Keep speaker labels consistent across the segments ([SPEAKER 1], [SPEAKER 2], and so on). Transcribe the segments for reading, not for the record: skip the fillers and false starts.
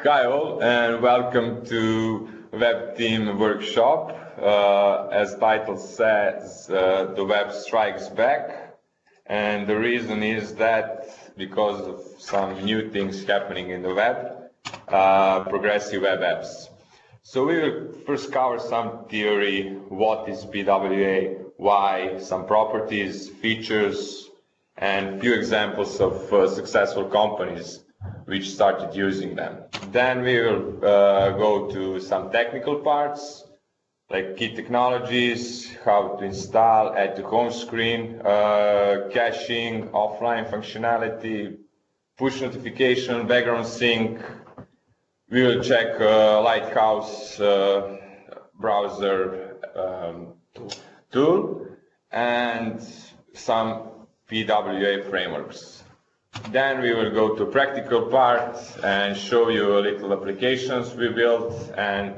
[SPEAKER 1] Hi all, and welcome to Web Team Workshop. As title says, the web strikes back, and the reason is that because of some new things happening in the web, progressive web apps. So we will first cover some theory, what is PWA, why, some properties, features, and few examples of successful companies which started using them. Then we will go to some technical parts, like key technologies, how to install, add to home screen, caching, offline functionality, push notification, background sync. We will check Lighthouse browser tool and some PWA frameworks. Then we will go to practical part and show you a little applications we built and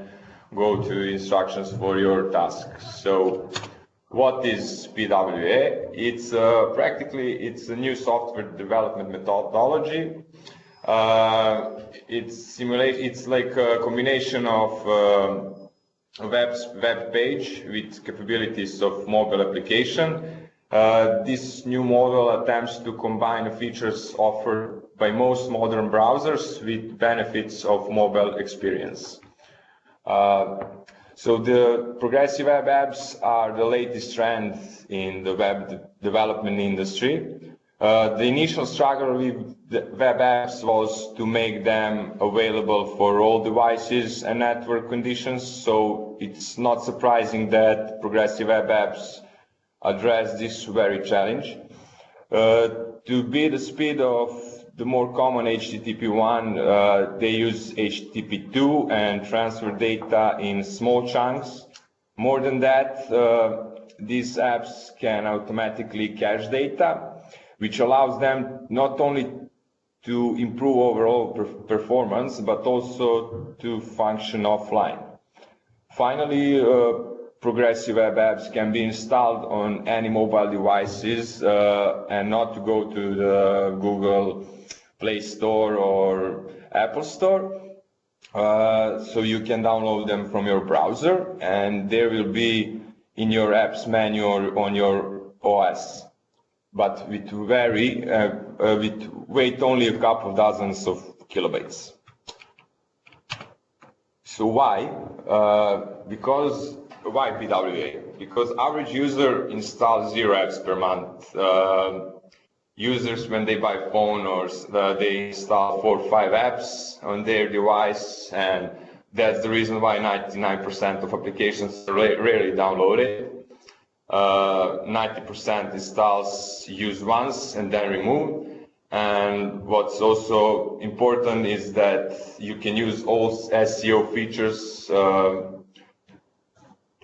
[SPEAKER 1] go to instructions for your task. So what is PWA? It's it's a new software development methodology. It's like a combination of a web page with capabilities of mobile application. This new model attempts to combine the features offered by most modern browsers with benefits of mobile experience. So the progressive web apps are the latest trend in the web development industry. The initial struggle with the web apps was to make them available for all devices and network conditions, so it's not surprising that progressive web apps address this very challenge. To beat the speed of the more common HTTP1, they use HTTP2 and transfer data in small chunks. More than that, these apps can automatically cache data, which allows them not only to improve overall performance, but also to function offline. Finally, progressive web apps can be installed on any mobile devices and not to go to the Google Play Store or Apple Store. So you can download them from your browser and they will be in your apps menu or on your OS. But with weight only a couple dozens of kilobytes. So why? Why PWA? Because average user installs 0 apps per month. Users, when they buy phone, or they install 4 or 5 apps on their device, and that's the reason why 99% of applications are rarely downloaded. 90% installs used once and then removed. And what's also important is that you can use all SEO features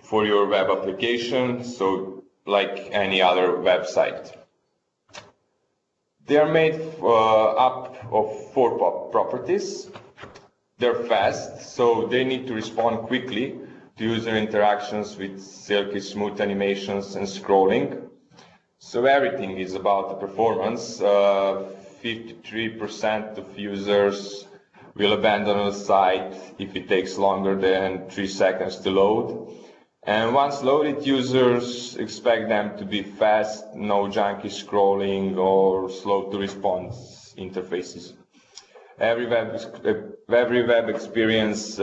[SPEAKER 1] for your web application, so like any other website. They are made up of 4 properties. They're fast, so they need to respond quickly to user interactions with silky smooth animations and scrolling. So everything is about the performance. 53% of users will abandon a site if it takes longer than 3 seconds to load. And once loaded, users expect them to be fast, no junky scrolling or slow to respond interfaces. Every web experience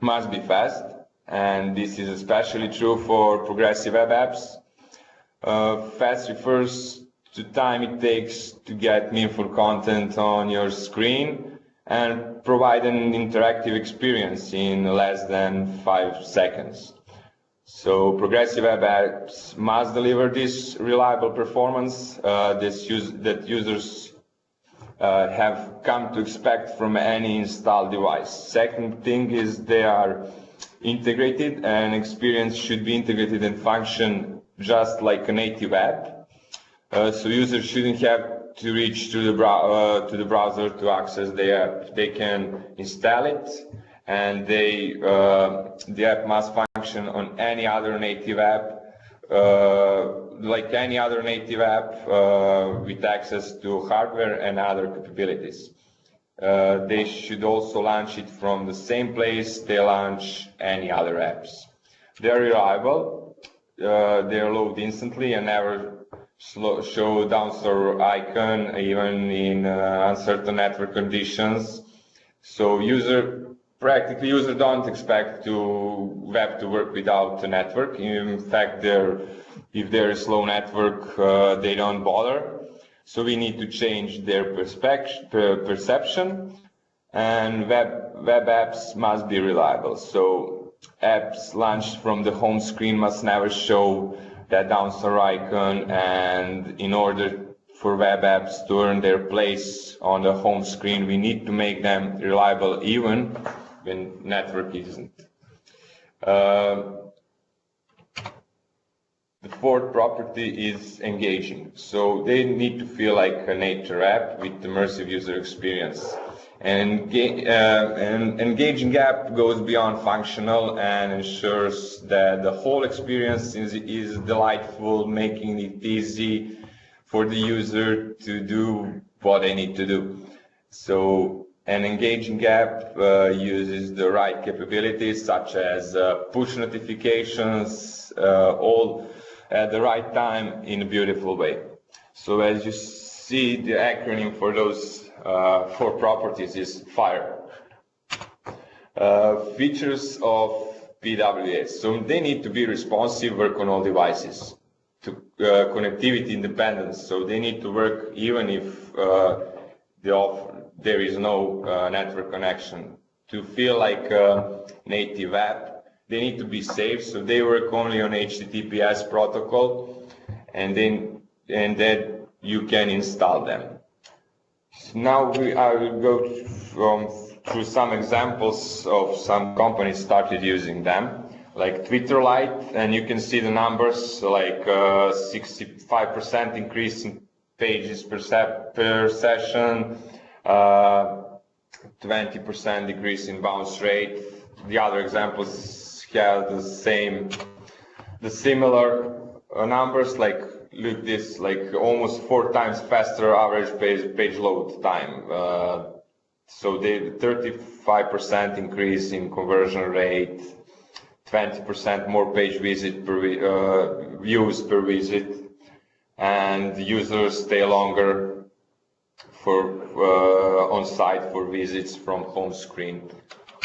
[SPEAKER 1] must be fast, and this is especially true for progressive web apps. Fast refers to time it takes to get meaningful content on your screen and provide an interactive experience in less than 5 seconds. So progressive web apps must deliver this reliable performance that users have come to expect from any installed device. Second thing is they are integrated, and experience should be integrated and function just like a native app. So users shouldn't have to reach to the browser to access the app. They can install it, and the app must function on any other native app, like any other native app with access to hardware and other capabilities. they should also launch it from the same place they launch any other apps. They're reliable, they load instantly and never show downstar icon even in uncertain network conditions. So practically user don't expect web to work without a network. In fact, if there is slow network, they don't bother. So we need to change their perception, and web apps must be reliable. So apps launched from the home screen must never show that downstar icon, and in order for web apps to earn their place on the home screen, we need to make them reliable even when network isn't. The fourth property is engaging. So they need to feel like a nature app with immersive user experience. And an engaging app goes beyond functional and ensures that the whole experience is delightful, making it easy for the user to do what they need to do. So an engaging app uses the right capabilities, such as push notifications, all at the right time in a beautiful way. So as you see, the acronym for those four properties is FIRE. Features of PWAs. So they need to be responsive, work on all devices. To connectivity independence. So they need to work even if there is no network connection. To feel like a native app, they need to be safe, so they work only on HTTPS protocol, and then you can install them. So now I will go through some examples of some companies started using them, like Twitter Lite, and you can see the numbers, like 65% increase in pages per session, 20% decrease in bounce rate. The other examples have the similar numbers, like look this, like almost 4 times faster average page load time. So they 35% increase in conversion rate, 20% more page visit views per visit, and users stay longer on site for visits from home screen.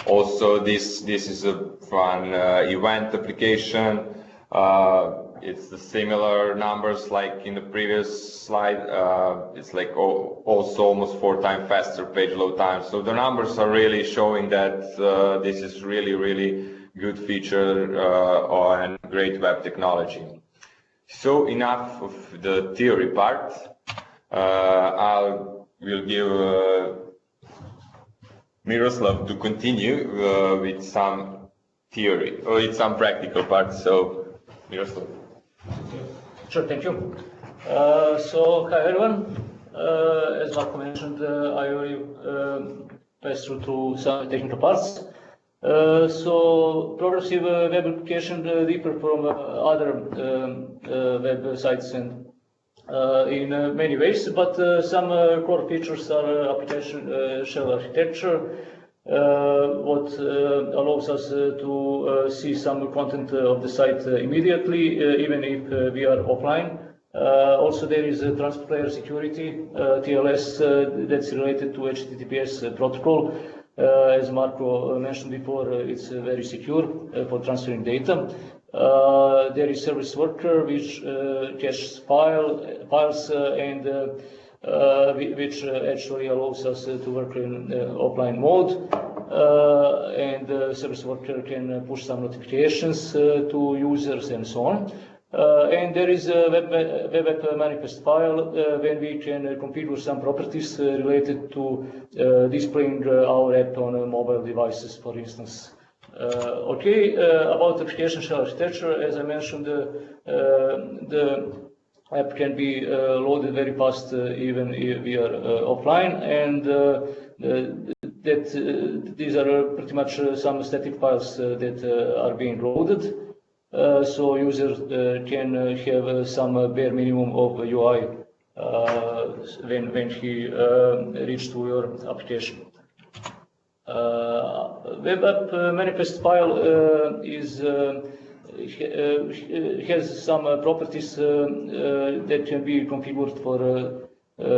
[SPEAKER 1] Also, this is a fun event application. It's the similar numbers like in the previous slide. It's like also almost 4 times faster page load time. So the numbers are really showing that this is really good feature and great web technology. So enough of the theory part. We'll give Miroslav to continue with some theory, or with some practical parts. So, Miroslav.
[SPEAKER 2] Sure, thank you. So, hi everyone. As Marko mentioned, I will pass through some technical parts. So, progressive web application differ from other websites and in many ways, but some core features are application shell architecture, what allows us to see some content of the site immediately, even if we are offline. Also, there is transport layer security, TLS, that's related to HTTPS protocol. As Marko mentioned before, it's very secure for transferring data. There is service worker which caches files and which actually allows us to work in offline mode. And service worker can push some notifications to users and so on. And there is a web app manifest file when we can configure some properties related to displaying our app on mobile devices, for instance. About application shell architecture, as I mentioned, the app can be loaded very fast even if we are offline, and these are pretty much some static files that are being loaded. So users can have some bare minimum of UI when he reached to your application. Web app manifest file has some properties that can be configured for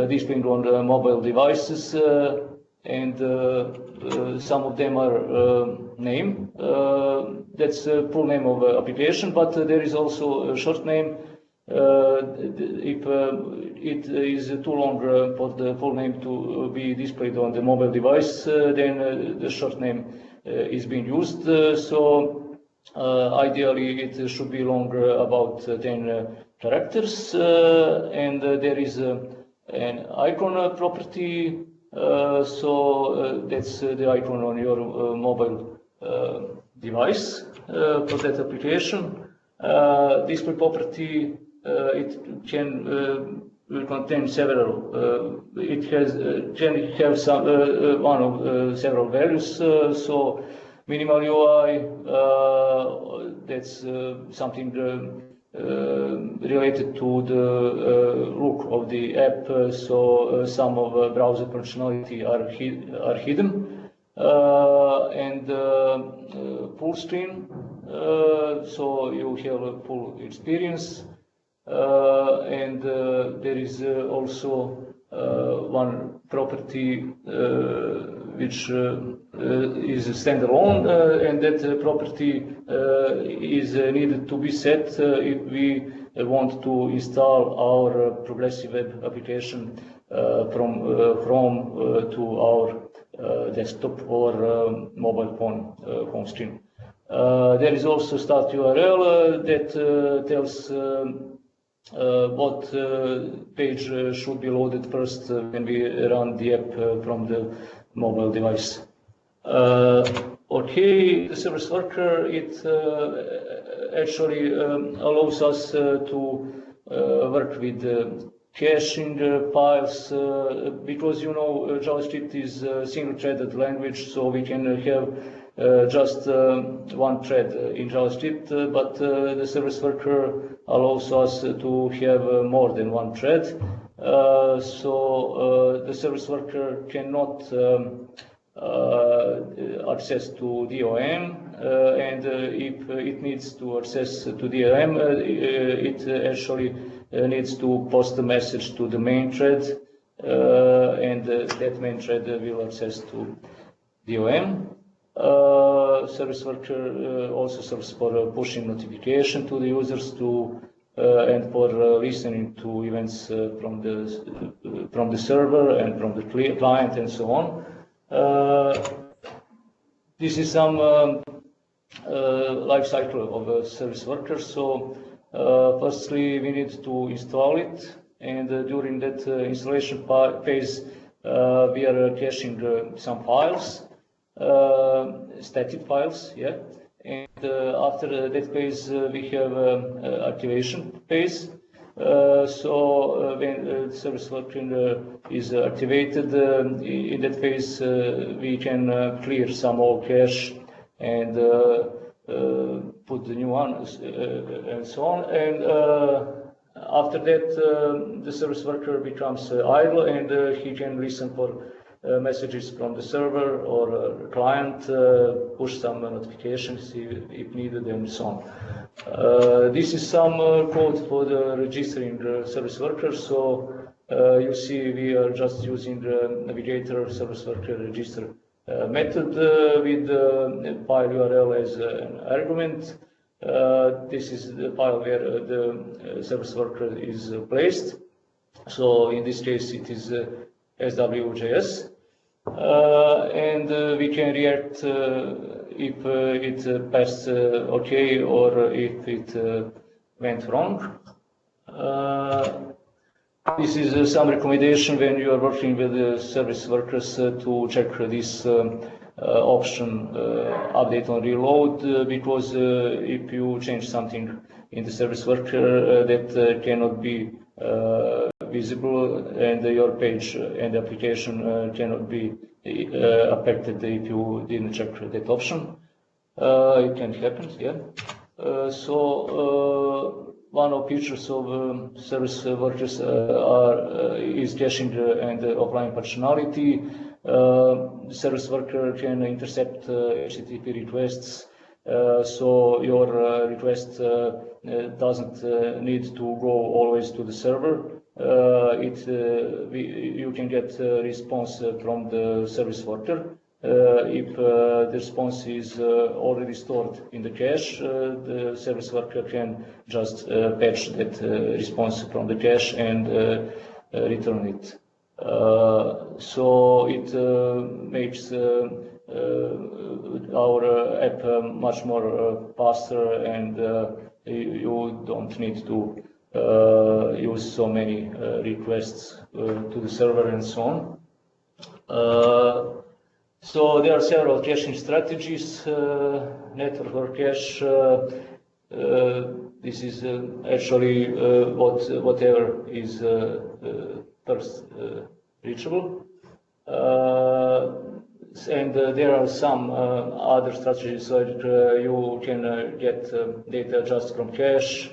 [SPEAKER 2] displaying on mobile devices, and some of them are name. That's the full name of application, but there is also a short name. If it is too long for the full name to be displayed on the mobile device, then the short name is being used. So ideally it should be longer, about 10 characters, and there is an icon property. So that's the icon on your mobile device for that application. Display property, it can contain several. It can have some one of several values. So minimal UI, that's something related to the look of the app. So some of browser functionality are hidden, and full screen. So you have a full experience, and there is also one property which is standalone, and that property is needed to be set if we want to install our progressive web application from Chrome to our desktop or mobile phone home screen. There is also start URL that tells what page should be loaded first when we run the app from the mobile device. Okay, the service worker, it actually allows us to work with caching files, because you know JavaScript is a single-threaded language, so we can have just one thread in JavaScript, but the service worker allows us to have more than one thread. So the service worker cannot access to DOM, and if it needs to access to DOM, it actually needs to post a message to the main thread, and that main thread will access to DOM. Service worker also serves for pushing notification to the users and for listening to events from the server and from the client and so on. This is some life cycle of a service worker. So firstly, we need to install it, and during that installation phase, we are caching some files. Static files, yeah, and after that phase we have activation phase. So when the service worker is activated, in that phase we can clear some old cache and put the new one, and so on. And after that, the service worker becomes idle, and he can listen for messages from the server or client, push some notifications if needed, and so on. This is some code for the registering the service worker. So you see we are just using the navigator service worker register method with the file URL as an argument. This is the file where the service worker is placed. So in this case it is SW.js, and we can react if it passed okay or if it went wrong. This is some recommendation when you are working with the service workers to check this option, update on reload, because if you change something in the service worker that cannot be visible, and your page and application cannot be affected if you didn't check that option. It can happen, yeah. So one of features of service workers is caching and offline functionality. The service worker can intercept HTTP requests, so your request doesn't need to go always to the server. You can get a response from the service worker. If the response is already stored in the cache, the service worker can just fetch that response from the cache and return it. So it makes our app much more faster, and you don't need to use so many requests to the server and so on. So there are several caching strategies. Network cache. This is actually whatever is first reachable. And there are some other strategies, like you can get data just from cache.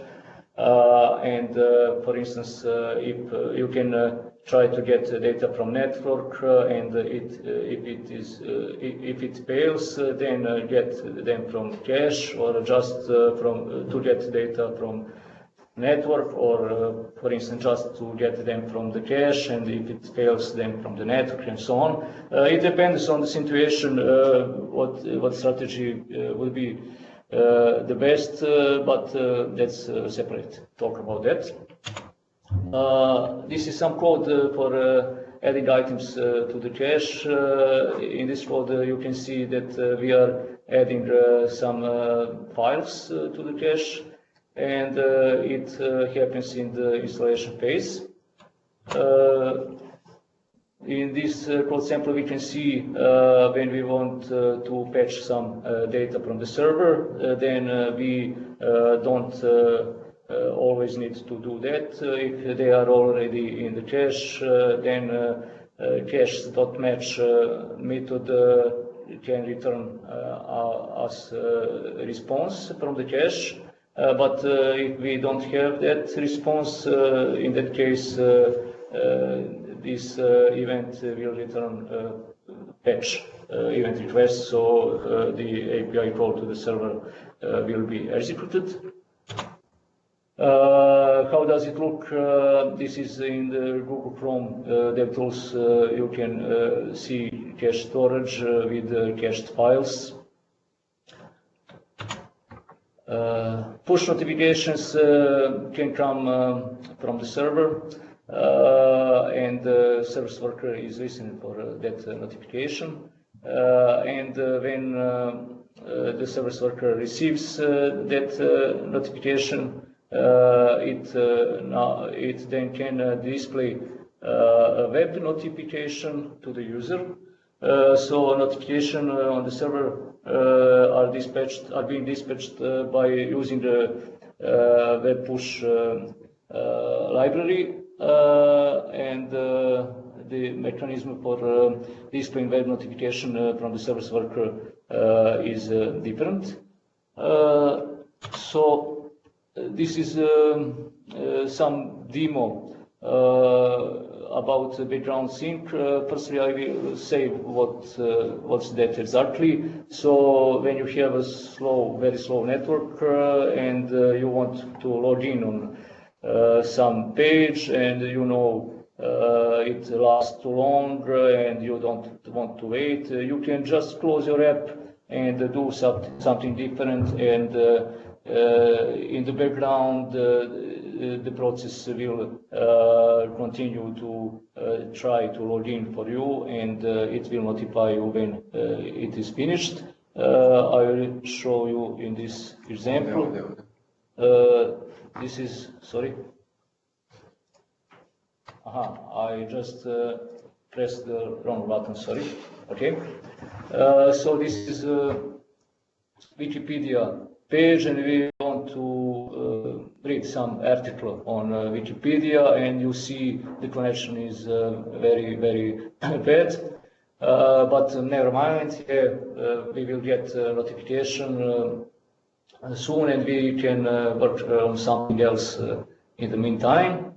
[SPEAKER 2] And for instance, if you can try to get data from network, and if it fails, then get them from cache, or just to get data from network, or for instance just to get them from the cache, and if it fails, then from the network, and so on. It depends on the situation what strategy will be the best, but let's separate talk about that. This is some code for adding items to the cache. In this code you can see that we are adding some files to the cache, and it happens in the installation phase. In this code sample we can see when we want to fetch some data from the server, then we don't always need to do that. If they are already in the cache, then cache.match method can return us a response from the cache. But if we don't have that response, in that case, this event will return fetch event request, so the API call to the server will be executed. How does it look? This is in the Google Chrome DevTools. You can see cache storage with cached files. Push notifications can come from the server, and the service worker is listening for that notification. And when the service worker receives that notification, it then can display a web notification to the user. So notification on the server are being dispatched by using the web push library, and the mechanism for displaying web notification from the service worker is different. So this is some demo about the background sync. Firstly, I will say what's that exactly. So when you have a very slow network, and you want to log in on some page, and you know it lasts too long, and you don't want to wait, you can just close your app and do something different, and in the background the process will continue to try to log in for you, and it will notify you when it is finished. I will show you in this example. This is, sorry. I just pressed the wrong button, sorry. Okay. So this is Wikipedia page, and we want to read some article on Wikipedia, and you see the connection is very, very bad. But never mind, we will get a notification soon, and we can work on something else in the meantime.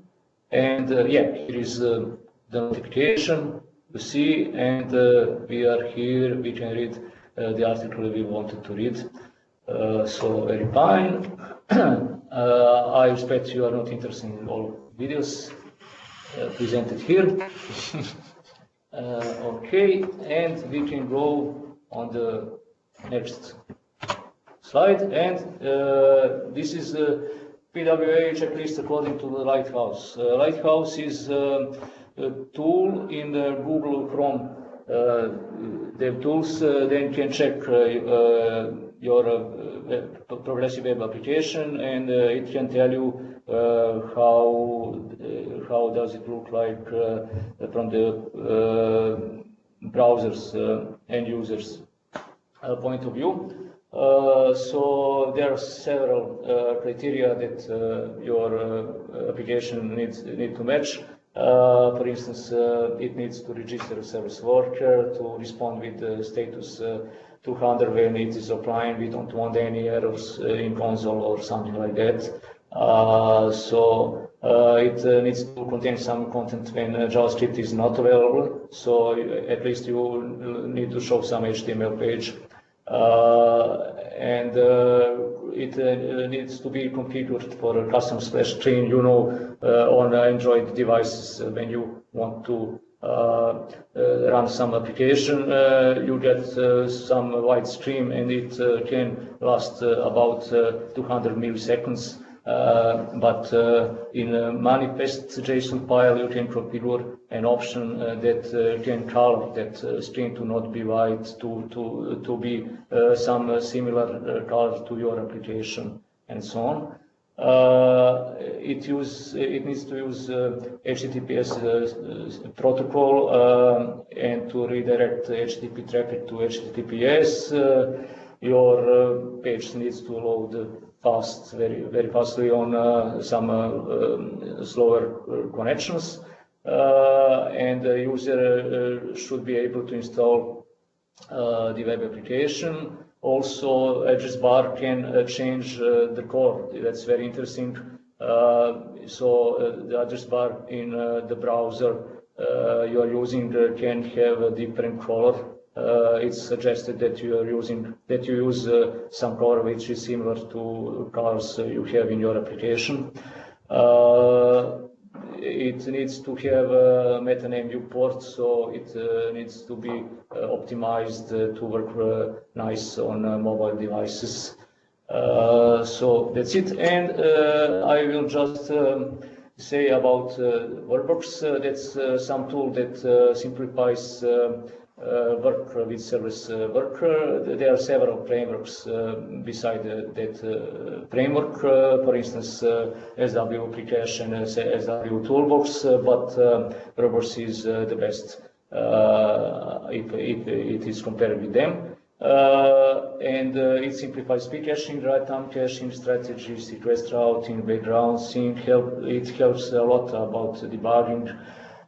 [SPEAKER 2] And yeah, here is the notification, you see, and we are here, we can read the article we wanted to read. So very fine. I expect you are not interested in all videos presented here. Okay, and we can go on the next slide. And this is the PWA checklist according to the Lighthouse. Lighthouse is a tool in the Google Chrome DevTools. Then you can check your progressive web application, and it can tell you how does it look like from the browsers end users point of view. So there are several criteria that your application needs to match. For instance, it needs to register a service worker to respond with the status 200 when it is offline. We don't want any errors in console or something like that. So it needs to contain some content when JavaScript is not available. So at least you need to show some HTML page. And it needs to be configured for a custom splash screen, you know, on Android devices. When you want to run some application, you get some white stream, and it can last about 200 milliseconds. But in a manifest JSON file, you can configure an option that can color that screen to not be white, to be some similar color to your application, and so on. It needs to use HTTPS protocol and to redirect HTTP traffic to HTTPS. Your page needs to load fast, very fastly on some slower connections, and the user should be able to install the web application. Also, address bar can change the core. That's very interesting. So the address bar in the browser you are using can have a different color. It's suggested that you use some color which is similar to colors you have in your application. It needs to have a meta name viewport, so it needs to be optimized to work nice on mobile devices. So that's it, and I will just say about Workbox. That's some tool that simplifies work with service worker. There are several frameworks beside that framework. For instance, SW application, SW toolbox, but Workbox is the best if it is compared with them. And it simplifies pre-caching, runtime caching strategies, request routing, background sync. It helps a lot about debugging.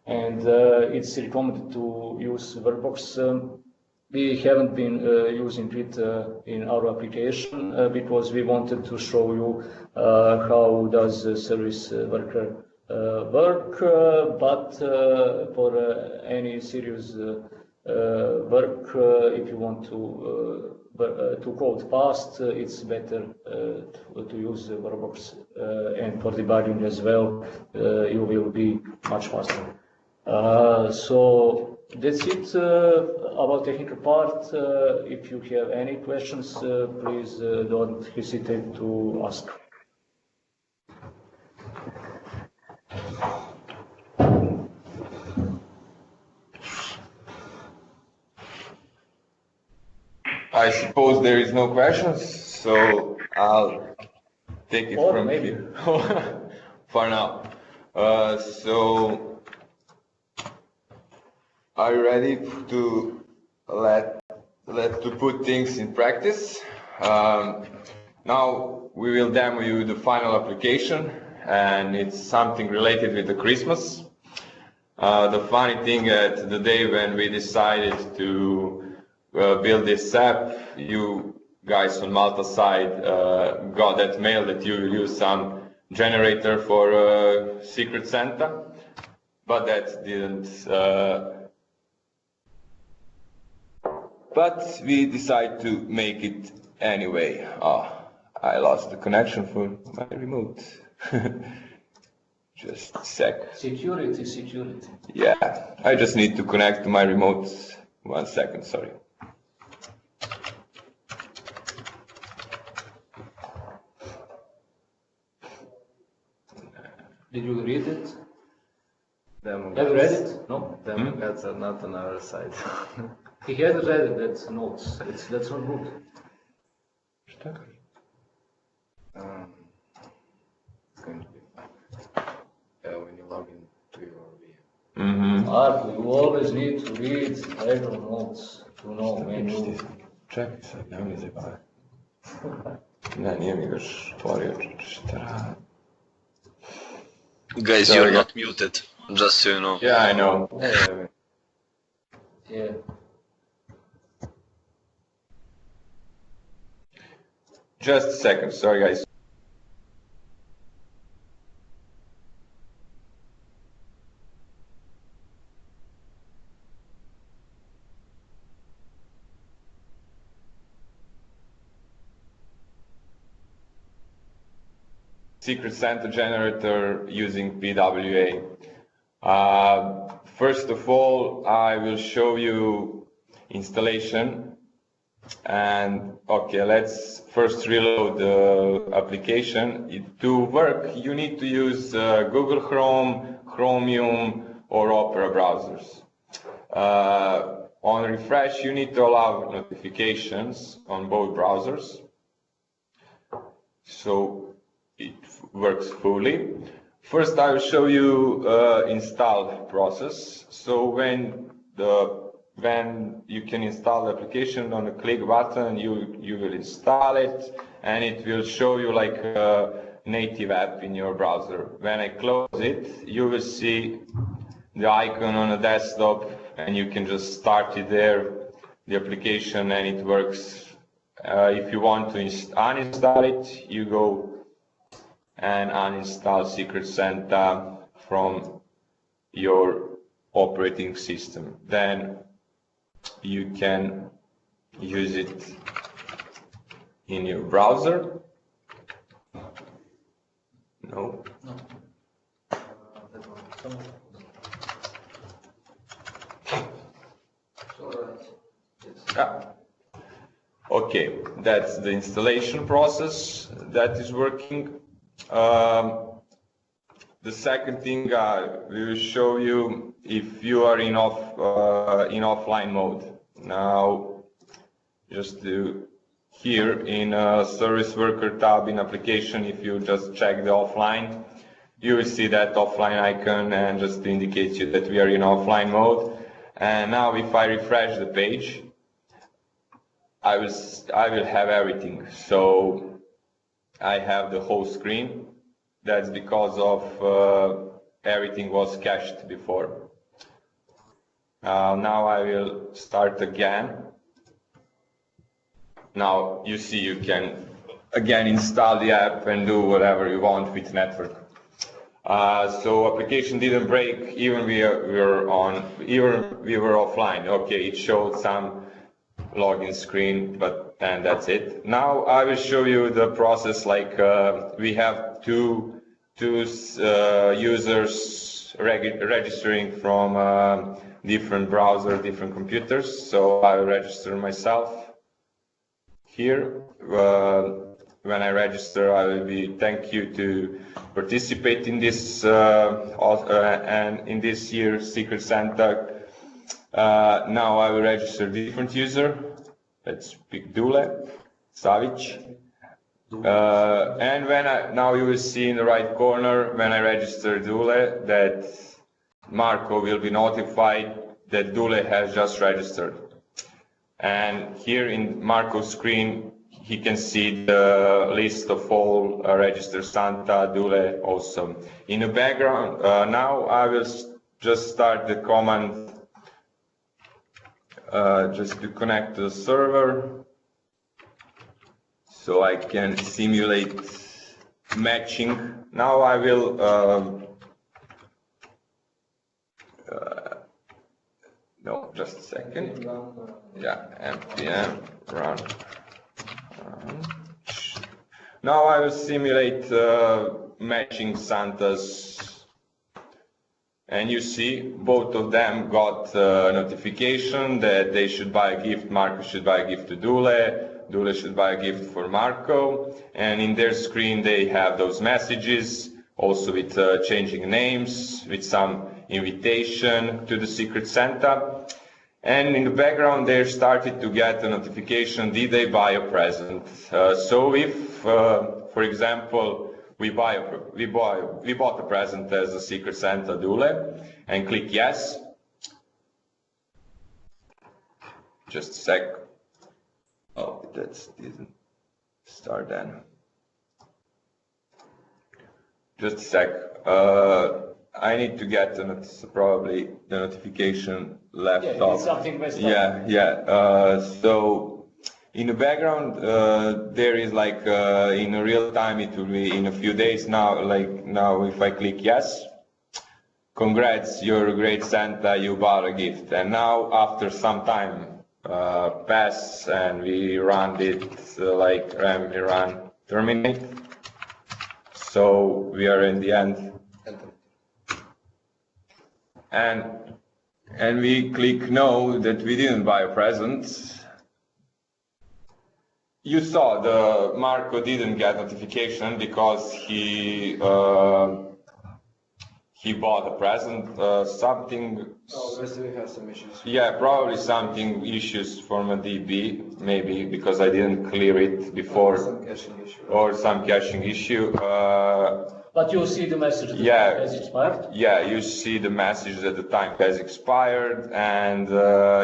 [SPEAKER 2] And it's recommended to use Workbox. We haven't been using it in our application because we wanted to show you how does service worker work, but for any serious work, if you want to code fast, it's better to use Workbox, and for debugging as well, you will be much faster. So that's it about technical part. If you have any questions, please don't hesitate to ask.
[SPEAKER 1] I suppose there is no questions, so I'll take it
[SPEAKER 2] or
[SPEAKER 1] from
[SPEAKER 2] maybe
[SPEAKER 1] here for now. So are you ready to put things in practice? Now we will demo you the final application, and it's something related with the Christmas. The funny thing the day when we decided to build this app, you guys on Malta side got that mail that you will use some generator for Secret Santa, but that didn't. But we decided to make it anyway. I lost the connection for my remote. Just a sec.
[SPEAKER 2] Security, security.
[SPEAKER 1] Yeah, I just need to connect to my remote. 1 second, sorry.
[SPEAKER 2] Did you read it?
[SPEAKER 3] Demo
[SPEAKER 2] Have you read
[SPEAKER 3] guides.
[SPEAKER 2] it? No?
[SPEAKER 3] Demo guides are not on our side.
[SPEAKER 2] He had read it, that's notes. That's not good.
[SPEAKER 3] It's going to be fine. When you log into your VM.
[SPEAKER 2] Mark, you always need to read title notes to know when you...
[SPEAKER 1] Čekaj sad, nemoj mi zajebavati. Ne, nije mi ga još otvorio, šta radi?
[SPEAKER 4] Guys,
[SPEAKER 1] So,
[SPEAKER 4] you're
[SPEAKER 1] yeah.
[SPEAKER 4] not muted, just so you know.
[SPEAKER 1] Yeah, I know.
[SPEAKER 2] Yeah.
[SPEAKER 1] Just a second, sorry guys. Secret Santa generator using PWA. First of all, I will show you installation. And okay, let's first reload the application. To work, you need to use Google Chrome, Chromium, or Opera browsers. On refresh, you need to allow notifications on both browsers, so it works fully. First, I will show you install process. So when you can install the application on the click button, you will install it, and it will show you like a native app in your browser. When I close it, you will see the icon on the desktop, and you can just start it there, the application, and it works. If you want to uninstall it, you go and uninstall Secret Santa from your operating system. Then you can use it in your browser. No. Okay, that's the installation process that is working. The second thing we will show you if you are in offline mode. Now, just here in Service Worker tab in application, if you just check the offline, you will see that offline icon, and just to indicate you that we are in offline mode. And now, if I refresh the page, I will have everything. So I have the whole screen. That's because of everything was cached before. Now I will start again. Now you see you can again install the app and do whatever you want with network. So application didn't break, even we were offline. Okay, it showed some login screen, and that's it. Now I will show you the process. Like we have two users registering from different browsers, different computers. So I will register myself here. When I register, I will be thank you to participate in this and in this year's Secret Santa. Now I will register different user. Let's pick Dule, Savic. And now you will see in the right corner, when I register Dule, that Marco will be notified that Dule has just registered. And here in Marco's screen, he can see the list of all registered Santa, Dule also. In the background, now I will just start the command just to connect to the server. so I can simulate matching. Now I will no, just a second. Yeah, npm run. Now I will simulate matching Santas, and you see both of them got a notification that they should buy a gift. Marco should buy a gift to Dule. Dule should buy a gift for Marco, and in their screen they have those messages, also with changing names, with some invitation to the Secret Santa. And in the background they started to get a notification, did they buy a present? So if, for example, we bought a present as a Secret Santa Dule, and click yes. Just a sec. Oh, that didn't start then. Just a sec. I need to get probably the notification left off.
[SPEAKER 2] Something messed up.
[SPEAKER 1] Yeah. So in the background, there is like in real time, it will be in a few days now. Like now, if I click yes, congrats, you're a great Santa, you bought a gift. And now, after some time pass, and we run it like run terminate. So we are in the end. And we click no, that we didn't buy a present. You saw the Marco didn't get notification because he bought a present. Something.
[SPEAKER 3] Oh, we have some issues.
[SPEAKER 1] Yeah, probably something issues from a DB, maybe because I didn't clear it before.
[SPEAKER 3] Some caching issue.
[SPEAKER 1] Or some caching issue.
[SPEAKER 2] But you see the message that has expired?
[SPEAKER 1] Yeah, you see the message that the time has expired, and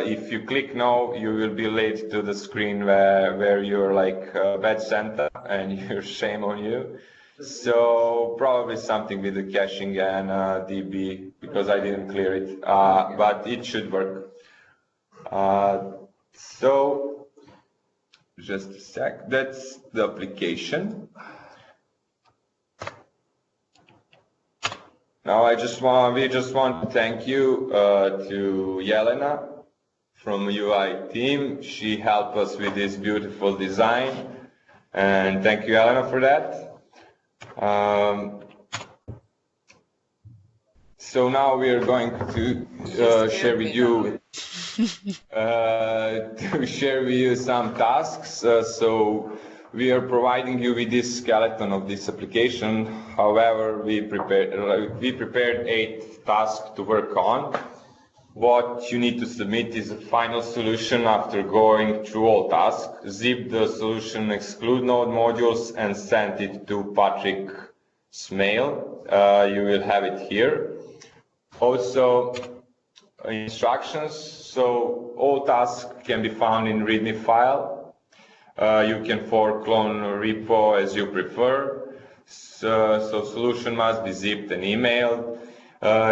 [SPEAKER 1] if you click no, you will be late to the screen where you're like bad Santa and you're shame on you. So probably something with the caching and DB, because I didn't clear it, but it should work. So just a sec, that's the application. Now we just want to thank you to Jelena from UI team. She helped us with this beautiful design, and thank you, Jelena, for that. So now we are going to share with you some tasks. So we are providing you with this skeleton of this application. However, we prepared 8 tasks to work on. What you need to submit is a final solution after going through all tasks. Zip the solution, exclude node modules, and send it to Patrick's mail. You will have it here. Also, instructions. So all tasks can be found in README file. You can clone repo as you prefer. So solution must be zipped and emailed.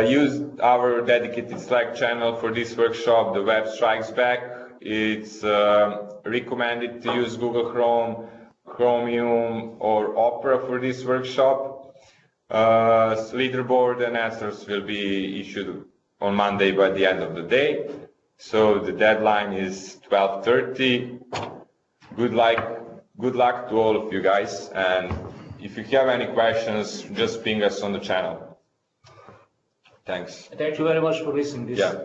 [SPEAKER 1] Use our dedicated Slack channel for this workshop. The web strikes back. It's recommended to use Google Chrome, Chromium, or Opera for this workshop. Leaderboard and answers will be issued on Monday by the end of the day. So the deadline is 12:30. Good luck to all of you guys, and if you have any questions, just ping us on the channel. Thanks.
[SPEAKER 2] Thank you very much for listening.
[SPEAKER 1] Yeah.